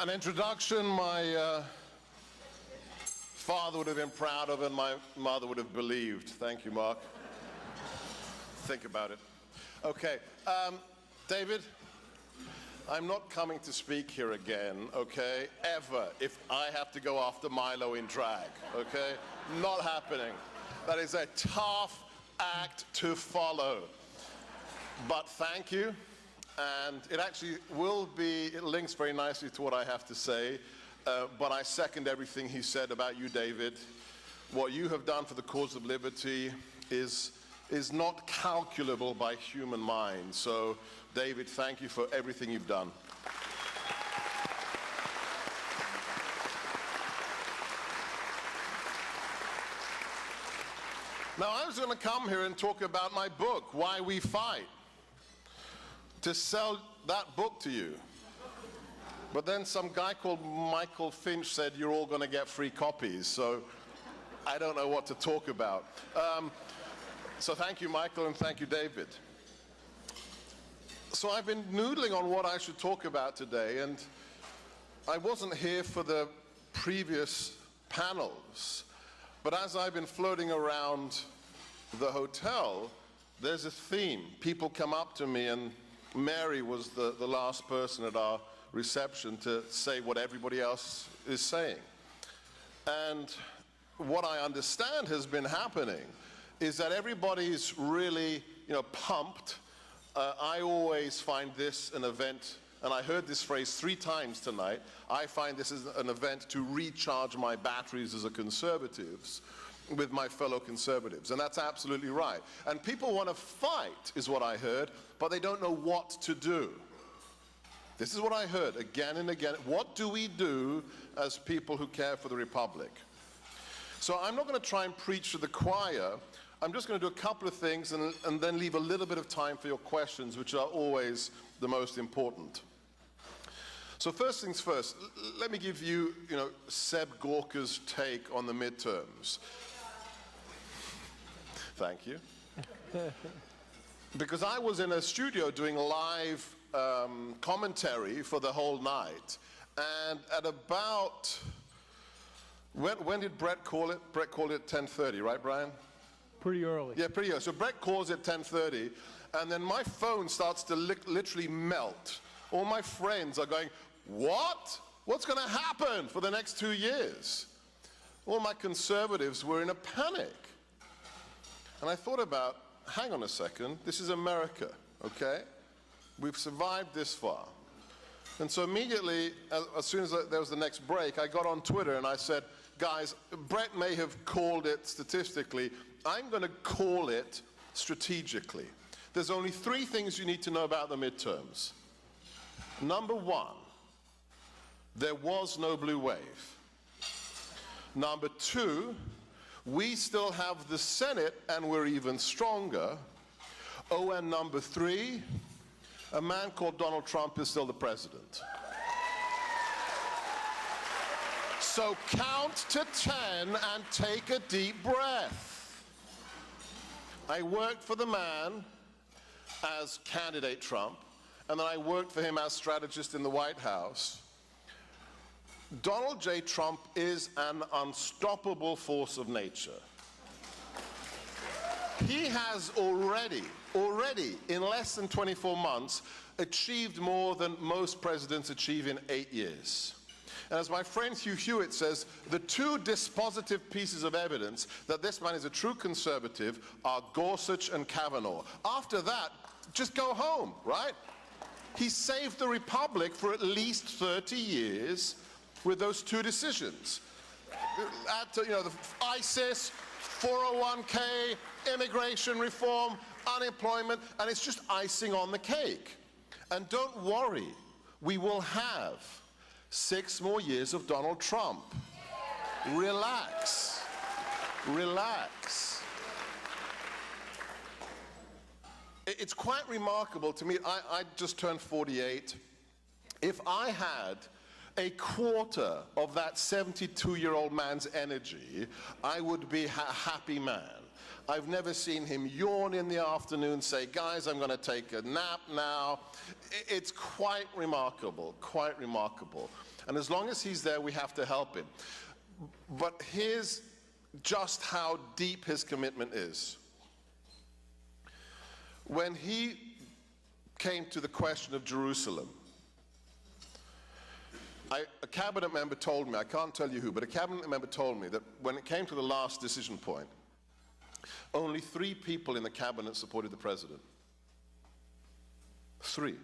An introduction my father would have been proud of and my mother would have believed. Thank you, Mark. Think about it. Okay, David, I'm not coming to speak here again, okay, ever, if I have to go after Milo in drag, okay? Not happening. That is a tough act to follow. But thank you. And it actually it links very nicely to what I have to say, but I second everything he said about you, David. What you have done for the cause of liberty is not calculable by human mind. So, David, thank you for everything you've done. Now, I was going to come here and talk about my book, Why We Fight, to sell that book to you. But then some guy called Michael Finch said you're all going to get free copies, so I don't know what to talk about. So thank you, Michael, and thank you, David. So I've been noodling on what I should talk about today, and I wasn't here for the previous panels, but as I've been floating around the hotel, there's a theme. People come up to me, and Mary was the last person at our reception to say what everybody else is saying. And what I understand has been happening is that everybody's really, pumped. I always find this an event, and I heard this phrase 3 times tonight. I find this is an event to recharge my batteries as a conservative with my fellow conservatives, and that's absolutely right. And people want to fight, is what I heard, but they don't know what to do. This is what I heard again and again. What do we do as people who care for the Republic? So I'm not going to try and preach to the choir. I'm just going to do a couple of things and then leave a little bit of time for your questions, which are always the most important. So first things first, let me give you, Seb Gorka's take on the midterms. Thank you. Because I was in a studio doing live commentary for the whole night, and at about, when did Brett call it? Brett called it 10:30, right, Brian? Pretty early. Yeah, pretty early. So Brett calls it 10:30, and then my phone starts to literally melt. All my friends are going, what? What's going to happen for the next 2 years? All my conservatives were in a panic. And I thought about, hang on a second, this is America, okay? We've survived this far. And so immediately, as soon as there was the next break, I got on Twitter and I said, guys, Brett may have called it statistically, I'm going to call it strategically. There's only 3 things you need to know about the midterms. Number 1, there was no blue wave. Number 2, we still have the Senate and we're even stronger. Oh, and number 3, a man called Donald Trump is still the president. So count to 10 and take a deep breath. I worked for the man as candidate Trump, and then I worked for him as strategist in the White House. Donald J. Trump is an unstoppable force of nature. He has already, in less than 24 months, achieved more than most presidents achieve in 8 years. And as my friend Hugh Hewitt says, the 2 dispositive pieces of evidence that this man is a true conservative are Gorsuch and Kavanaugh. After that, just go home, right? He saved the Republic for at least 30 years with those 2 decisions. The ISIS, 401k, immigration reform, unemployment, and it's just icing on the cake. And don't worry, we will have 6 more years of Donald Trump. Relax. Relax. It's quite remarkable to me. I just turned 48. If I had a quarter of that 72-year-old man's energy, I would be a happy man. I've never seen him yawn in the afternoon, say, guys, I'm going to take a nap now. It's quite remarkable, quite remarkable. And as long as he's there, we have to help him. But here's just how deep his commitment is. When he came to the question of Jerusalem, a cabinet member told me, I can't tell you who, but a cabinet member told me that when it came to the last decision point, only 3 people in the cabinet supported the president. 3.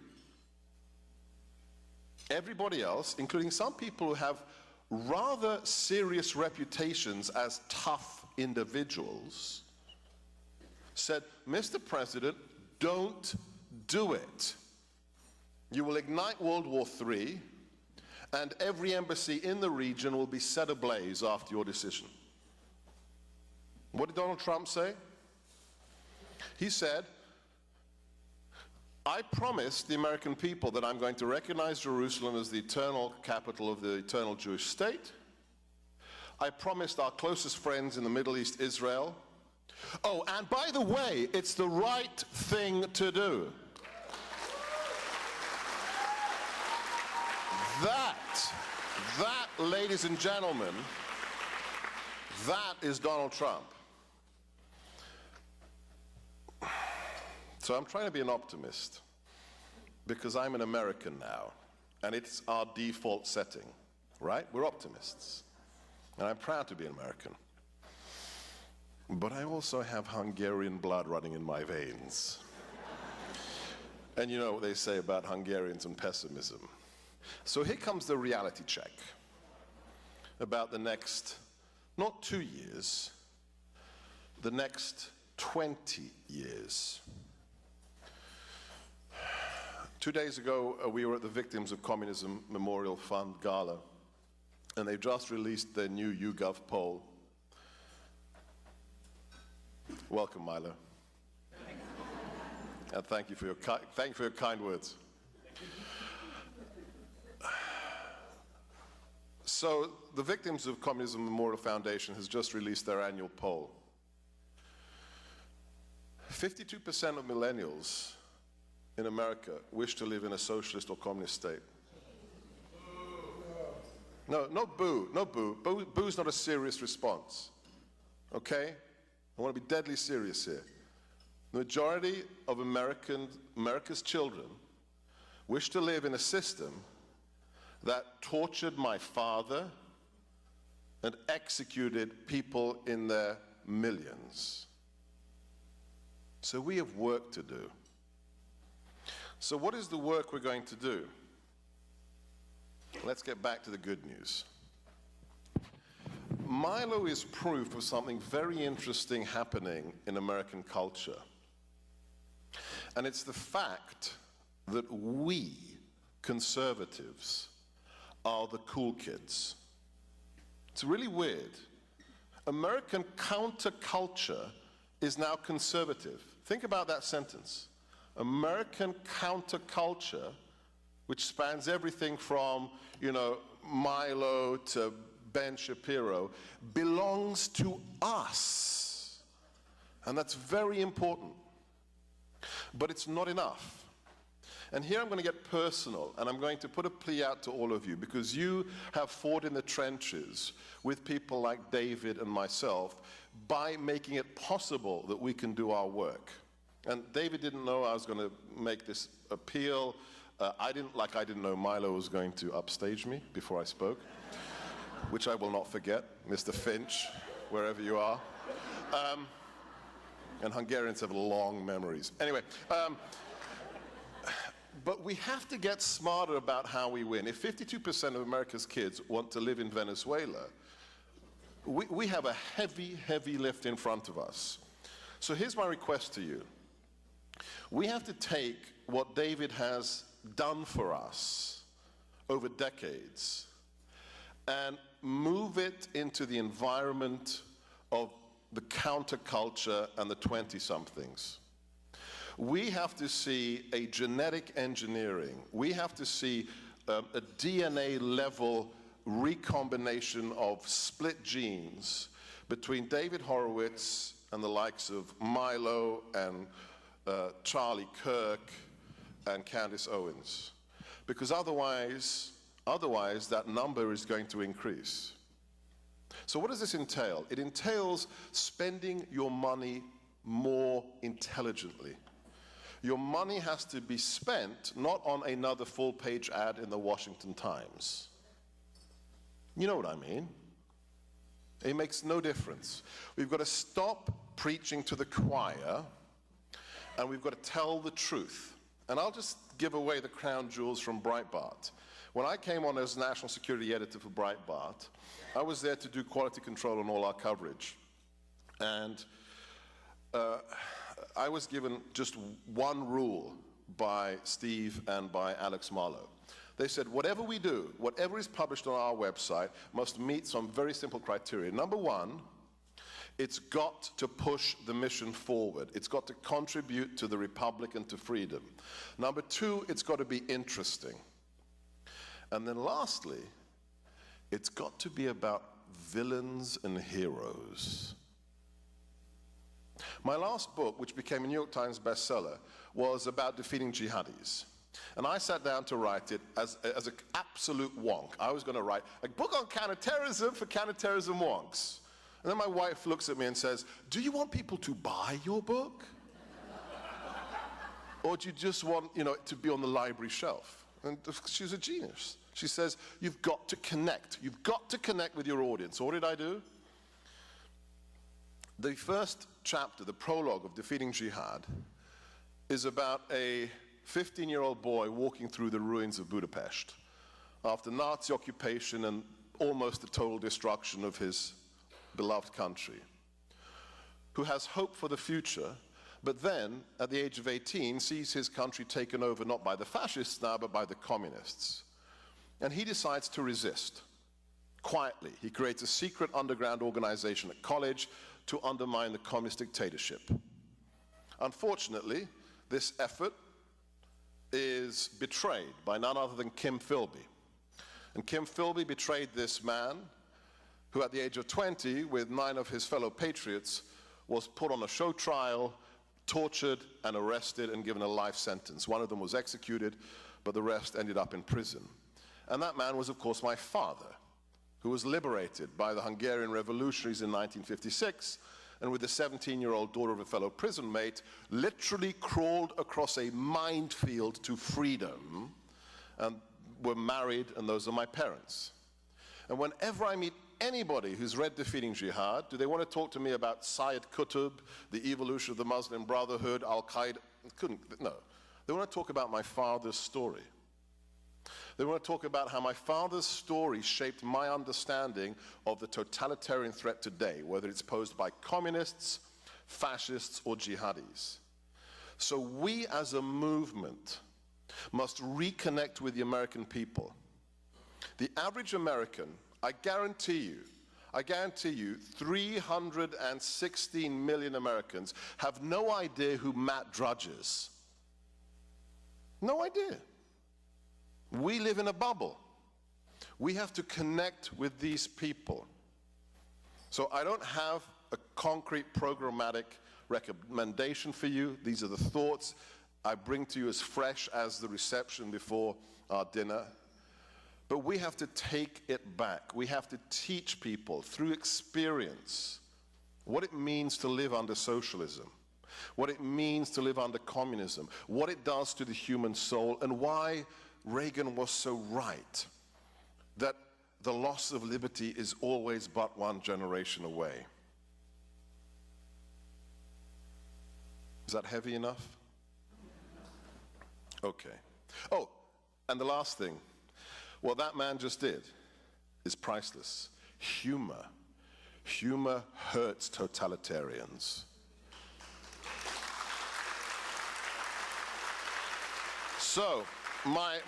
Everybody else, including some people who have rather serious reputations as tough individuals, said, Mr. President, don't do it. You will ignite World War III, and every embassy in the region will be set ablaze after your decision. What did Donald Trump say? He said, I promised the American people that I'm going to recognize Jerusalem as the eternal capital of the eternal Jewish state. I promised our closest friends in the Middle East, Israel. Oh, and by the way, it's the right thing to do. That, ladies and gentlemen, that is Donald Trump. So I'm trying to be an optimist because I'm an American now, and it's our default setting, right? We're optimists, and I'm proud to be an American. But I also have Hungarian blood running in my veins. And you know what they say about Hungarians and pessimism. So here comes the reality check about the next, not 2 years, the next 20 years. 2 days ago, we were at the Victims of Communism Memorial Fund Gala, and they've just released their new YouGov poll. Welcome, Milo. And thank you for your kind words. So the Victims of Communism Memorial Foundation has just released their annual poll. 52% of millennials in America wish to live in a socialist or communist state. No, not boo, no boo. Boo's not a serious response, okay? I want to be deadly serious here. The majority of America's children wish to live in a system that tortured my father and executed people in their millions. So we have work to do. So what is the work we're going to do? Let's get back to the good news. Milo is proof of something very interesting happening in American culture. And it's the fact that we, conservatives, are the cool kids. It's really weird. American counterculture is now conservative. Think about that sentence. American counterculture, which spans everything from, Milo to Ben Shapiro, belongs to us. And that's very important. But it's not enough. And here I'm going to get personal, and I'm going to put a plea out to all of you, because you have fought in the trenches with people like David and myself by making it possible that we can do our work. And David didn't know I was going to make this appeal. I didn't know Milo was going to upstage me before I spoke, which I will not forget, Mr. Finch, wherever you are. And Hungarians have long memories. Anyway, but we have to get smarter about how we win. If 52% of America's kids want to live in Venezuela, we have a heavy, heavy lift in front of us. So here's my request to you. We have to take what David has done for us over decades and move it into the environment of the counterculture and the 20-somethings. We have to see a genetic engineering. We have to see a DNA-level recombination of split genes between David Horowitz and the likes of Milo and Charlie Kirk and Candace Owens. Because otherwise, Otherwise, that number is going to increase. So what does this entail? It entails spending your money more intelligently. Your money has to be spent not on another full-page ad in the Washington Times. You know what I mean? It makes no difference. We've got to stop preaching to the choir, and we've got to tell the truth. And I'll just give away the crown jewels from Breitbart. When I came on as national security editor for Breitbart, I was there to do quality control on all our coverage. And I was given just one rule by Steve and by Alex Marlowe. They said, whatever we do, whatever is published on our website must meet some very simple criteria. Number one, it's got to push the mission forward. It's got to contribute to the republic and to freedom. Number two, it's got to be interesting. And then lastly, it's got to be about villains and heroes. My last book, which became a New York Times bestseller, was about defeating jihadis. And I sat down to write it as an absolute wonk. I was going to write a book on counterterrorism for counterterrorism wonks. And then my wife looks at me and says, do you want people to buy your book? Or do you just want, it to be on the library shelf? And she's a genius. She says, you've got to connect. You've got to connect with your audience. So what did I do? The first chapter, the prologue of Defeating Jihad, is about a 15-year-old boy walking through the ruins of Budapest after Nazi occupation and almost the total destruction of his beloved country, who has hope for the future, but then, at the age of 18, sees his country taken over not by the fascists now, but by the communists. And he decides to resist. Quietly, he creates a secret underground organization at college to undermine the communist dictatorship. Unfortunately, this effort is betrayed by none other than Kim Philby. And Kim Philby betrayed this man who at the age of 20, with 9 of his fellow patriots, was put on a show trial, tortured and arrested and given a life sentence. One of them was executed, but the rest ended up in prison. And that man was, of course, my father, who was liberated by the Hungarian revolutionaries in 1956, and with the 17-year-old daughter of a fellow prison mate, literally crawled across a minefield to freedom, and were married, and those are my parents. And whenever I meet anybody who's read Defeating Jihad, do they want to talk to me about Syed Qutb, the evolution of the Muslim Brotherhood, Al-Qaeda? No. They want to talk about my father's story. They want to talk about how my father's story shaped my understanding of the totalitarian threat today, whether it's posed by communists, fascists, or jihadis. So we as a movement must reconnect with the American people. The average American, I guarantee you, 316 million Americans have no idea who Matt Drudge is. No idea. We live in a bubble. We have to connect with these people. So I don't have a concrete programmatic recommendation for you. These are the thoughts I bring to you as fresh as the reception before our dinner. But we have to take it back. We have to teach people through experience what it means to live under socialism, what it means to live under communism, what it does to the human soul, and why Reagan was so right that the loss of liberty is always but one generation away. Is that heavy enough? Okay. Oh, and the last thing. What that man just did is priceless. Humor. Humor hurts totalitarians. So, my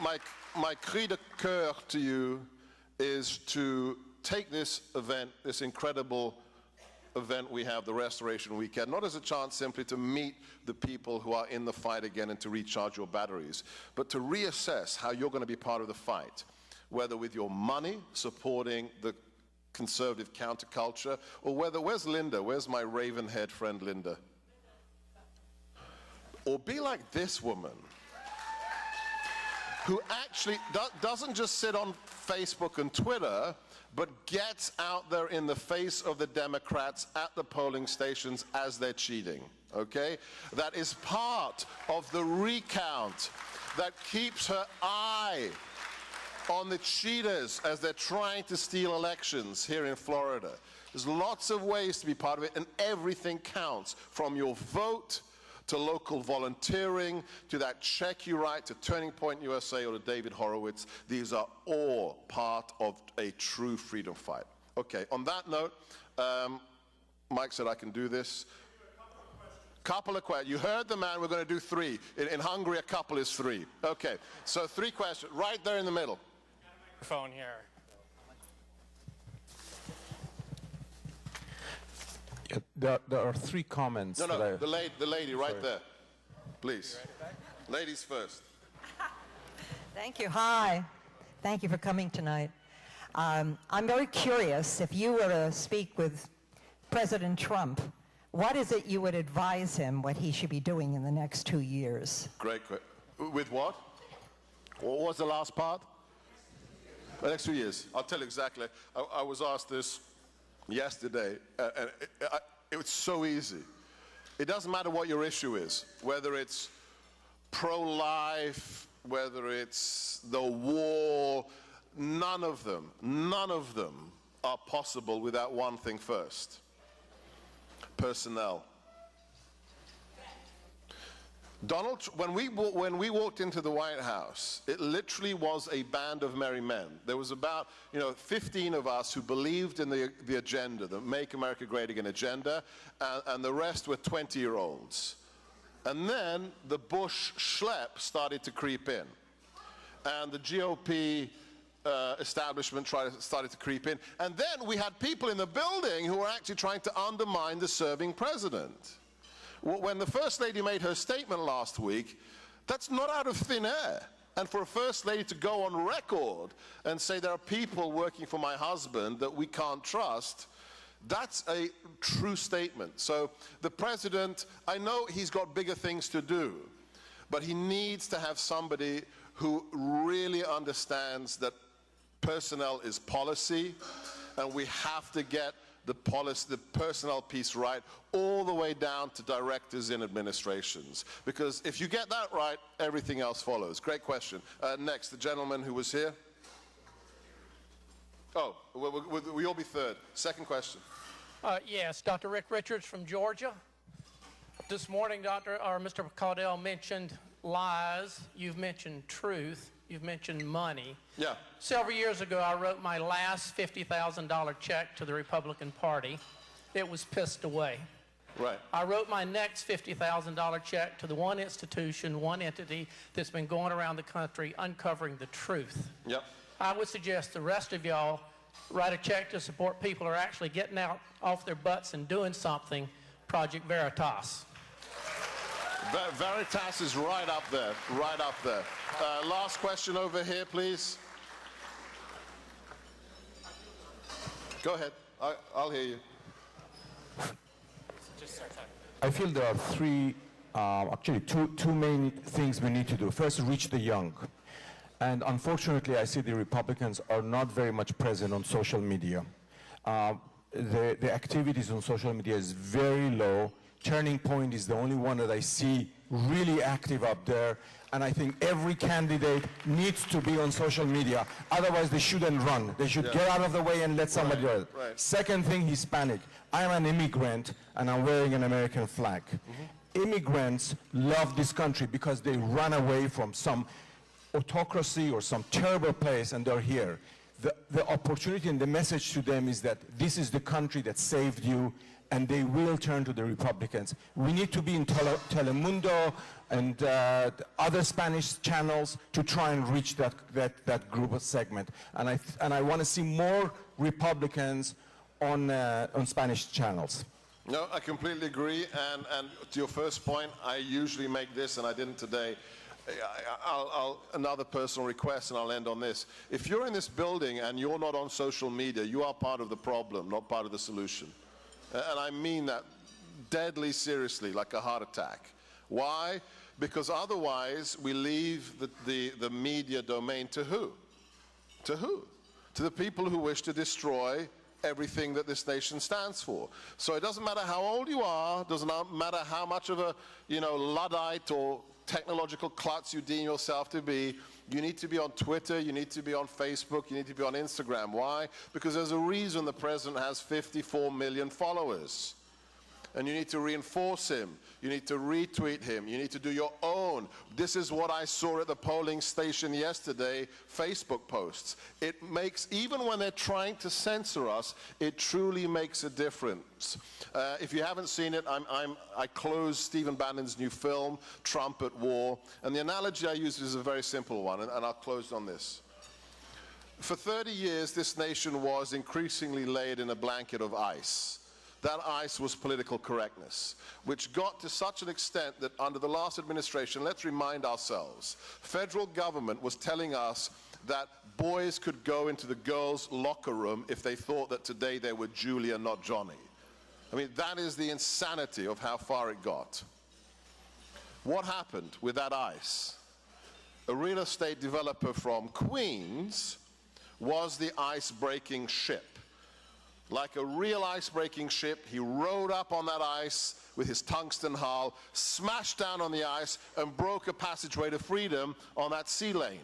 cri de coeur to you is to take this event, this incredible event we have, the Restoration Weekend, not as a chance simply to meet the people who are in the fight again and to recharge your batteries, but to reassess how you're going to be part of the fight, whether with your money supporting the conservative counterculture, or whether, where's Linda? Where's my raven-haired friend Linda? Or be like this woman, who actually doesn't just sit on Facebook and Twitter, but gets out there in the face of the Democrats at the polling stations as they're cheating, okay? That is part of the recount that keeps her eye on the cheaters as they're trying to steal elections here in Florida. There's lots of ways to be part of it, and everything counts, from your vote to local volunteering, to that check you write to Turning Point USA or to David Horowitz. These are all part of a true freedom fight. Okay, on that note, Mike said I can do this. Couple of questions. You heard the man, we're going to do 3. In Hungary, a couple is 3. Okay, so 3 questions, right there in the middle. Phone here. Yeah, there are 3 comments. No, the lady right there, please. Ladies first. Thank you. Hi. Thank you for coming tonight. I'm very curious, if you were to speak with President Trump, what is it you would advise him what he should be doing in the next 2 years? Great. With what? What was the last part? The next 2 years. I'll tell you exactly. I was asked this yesterday, and it was so easy. It doesn't matter what your issue is, whether it's pro-life, whether it's the war, none of them are possible without one thing first: personnel. When we walked into the White House, it literally was a band of merry men. There was about 15 of us who believed in the agenda, the Make America Great Again agenda, and the rest were 20-year-olds. And then the Bush schlep started to creep in, and the GOP establishment started to creep in, and then we had people in the building who were actually trying to undermine the serving president. When the First Lady made her statement last week, that's not out of thin air. And for a First Lady to go on record and say there are people working for my husband that we can't trust, that's a true statement. So the President, I know he's got bigger things to do, but he needs to have somebody who really understands that personnel is policy, and we have to get the personnel piece right, all the way down to directors in administrations. Because if you get that right, everything else follows. Great question. Next, the gentleman who was here. Oh, we all be third. Second question. Yes, Dr. Rick Richards from Georgia. This morning, Mr. Caudell mentioned lies. You've mentioned truth. You've mentioned money. Yeah. Several years ago, I wrote my last $50,000 check to the Republican Party. It was pissed away. Right. I wrote my next $50,000 check to the one institution, one entity that's been going around the country uncovering the truth. Yep. I would suggest the rest of y'all write a check to support people who are actually getting out off their butts and doing something. Project Veritas. Veritas is right up there, right up there. Last question over here, please. Go ahead, I'll hear you. I feel there are 3, actually two main things we need to do. First, reach the young. And unfortunately, I see the Republicans are not very much present on social media. The activities on social media is very low. Turning Point is the only one that I see really active up there, and I think every candidate needs to be on social media. Otherwise, they shouldn't run. They should get out of the way and let somebody do it. Right. Second thing, Hispanic. I am an immigrant, and I'm wearing an American flag. Immigrants love this country because they run away from some autocracy or some terrible place, and they're here. The opportunity and the message to them is that this is the country that saved you, and they will turn to the Republicans. We need to be in Telemundo and other Spanish channels to try and reach that group of segment. And I want to see more Republicans on Spanish channels. No, I completely agree. And to your first point, I usually make this, and I didn't today. Another personal request, and I'll end on this. If you're in this building and you're not on social media, you are part of the problem, not part of the solution. And I mean that deadly seriously, like a heart attack. Why? Because otherwise we leave the media domain to who? To who? To the people who wish to destroy everything that this nation stands for. So it doesn't matter how old you are, doesn't matter how much of a, Luddite or technological klutz you deem yourself to be, you need to be on Twitter, you need to be on Facebook, you need to be on Instagram. Why? Because there's a reason the president has 54 million followers. And you need to reinforce him. You need to retweet him. You need to do your own. This is what I saw at the polling station yesterday, Facebook posts. It makes, even when they're trying to censor us, it truly makes a difference. If you haven't seen it, I closed Stephen Bannon's new film, Trump at War. And the analogy I use is a very simple one, and I'll close on this. For 30 years, this nation was increasingly laid in a blanket of ice. That ice was political correctness, which got to such an extent that under the last administration, let's remind ourselves, federal government was telling us that boys could go into the girls' locker room if they thought that today they were Julia, not Johnny. I mean, that is the insanity of how far it got. What happened with that ice? A real estate developer from Queens was the ice-breaking ship. Like a real ice-breaking ship, he rode up on that ice with his tungsten hull, smashed down on the ice, and broke a passageway to freedom on that sea lane.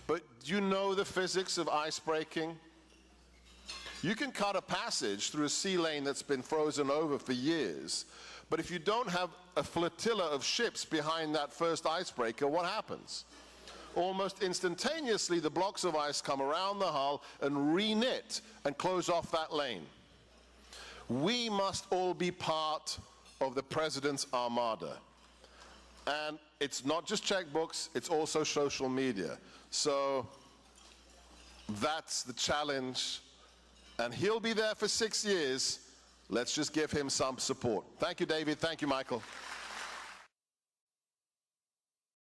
But do you know the physics of ice breaking? You can cut a passage through a sea lane that's been frozen over for years, but if you don't have a flotilla of ships behind that first icebreaker, what happens? Almost instantaneously, the blocks of ice come around the hull and re-knit and close off that lane. We must all be part of the president's armada. And it's not just checkbooks, it's also social media. So that's the challenge. And he'll be there for 6 years. Let's just give him some support. Thank you, David. Thank you, Michael.